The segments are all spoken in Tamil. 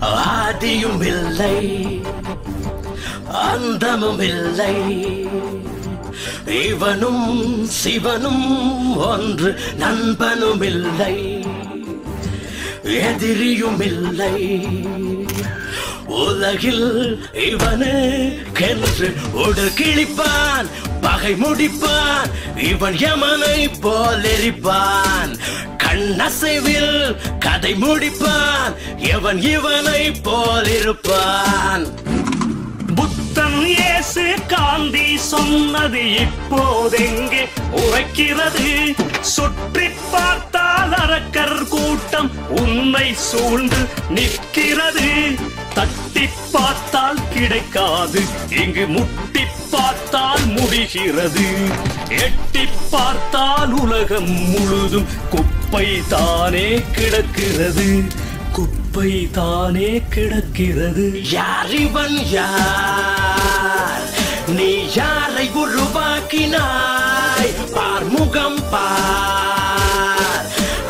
ஆதியும் இல்லை அந்தமும் இல்லை இவனும் சிவனும் ஒன்று நண்பனும் இல்லை எதிரியும் இல்லை உலகில் இவனுக்கென்று உடல் கிழிப்பான் பகை முடிப்பான் இவன் யமனை போல் எரிப்பான் கண்ணசைவில் கதை முடிப்பான் எவன் இவனை போல் இருப்பான் புத்தன் இயேசு காந்தி சொன்னது இப்போதெங்கே உரைக்கிறது சுற்றி பார்த்தால் அரக்கர் கூட்டம் உன்னை சூழ்ந்து நிற்கிறது தட்டி பார்த்தால் கிடைக்காது இங்கு முட்டி பார்த்தால் முடிகிறது எட்டி பார்த்தால் உலகம் முழுதும் குப்பை தானே கிடக்கிறது குப்பை தானே கிடக்கிறது யார் இவன் யார் நீ யாரை உருவாக்கினாய் பார்முகம் பார்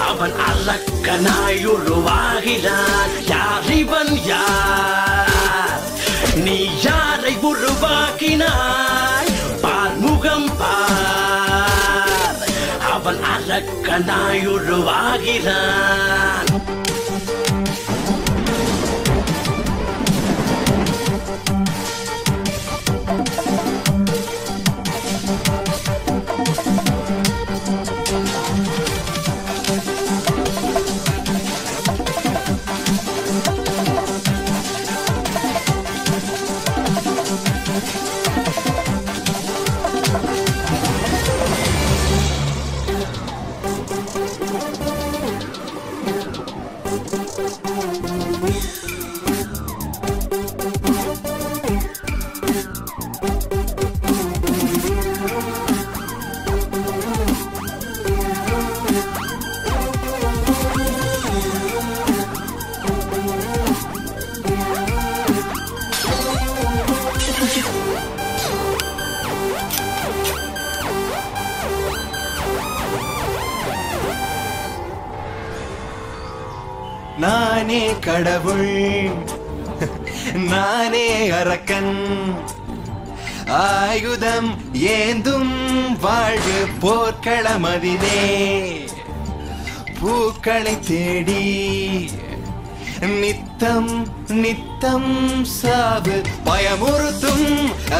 அவன் அல்லக்கனாய் உருவாகினான் யார் இவன் யார் நீ யாரை உருவாக்கினாய் பார்முகம் பார் அவன் அல்லக்கனாய் உருவாகினான் நானே கடவுள் நானே அரக்கன் ஆயுதம் ஏந்தும் வாழ்வு போர்க்களமதிலே பூக்களை தேடி நித்தம் நித்தம் சாவு பயமுறுத்தும்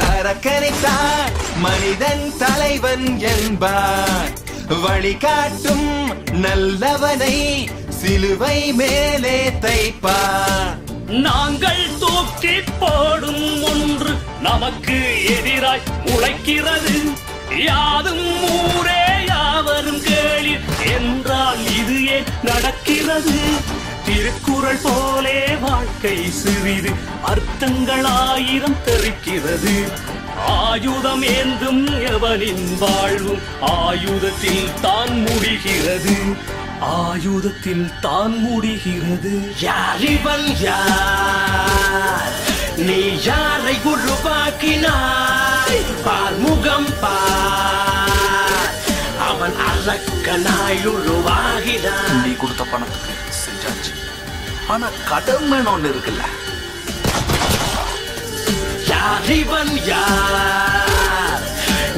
அரக்கனைத்தான் மனிதன் தலைவன் என்பார் வழிகாட்டும் நல்லவனை சிலுவை மேலே தைப்பார் நாங்கள் தூக்கி போடும் ஒன்று நமக்கு எதிராய் உழைக்கிறது யாதும் ஊரே யாவரும் கேளீர் என்றால் இது ஏன் நடக்கிறது திருக்குறள் போலே வாழ்க்கை சிறிது அர்த்தங்கள் ஆயிரம் தெரிக்கிறது ஆயுதம் ஏந்தும் எவனின் வாழ்வும் ஆயுதத்தில் தான் முடிகிறது ஆயுதத்தில் தான் முடிகிறது யார் இவன் யார் நீ யாரை உருவாக்கினாய் பார்முகம் பார் அவன் அல்லக்கனாய் உருவாகினான் நீ கொடுத்த பணத்துக்கு செஞ்சாச்சு ஆனா கடமை ஒண்ணு இருக்குல்ல யார் இவன் யார்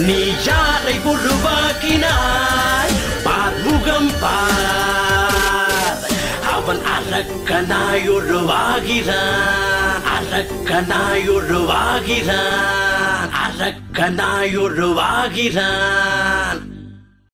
நீ யாரை உருவாக்கினாய் பார்முகம் பார் அவன் அரக்கனாய் உருவாகிறான் அரக்கனாய் உருவாகிறான் அரக்கனாய் உருவாகிறான்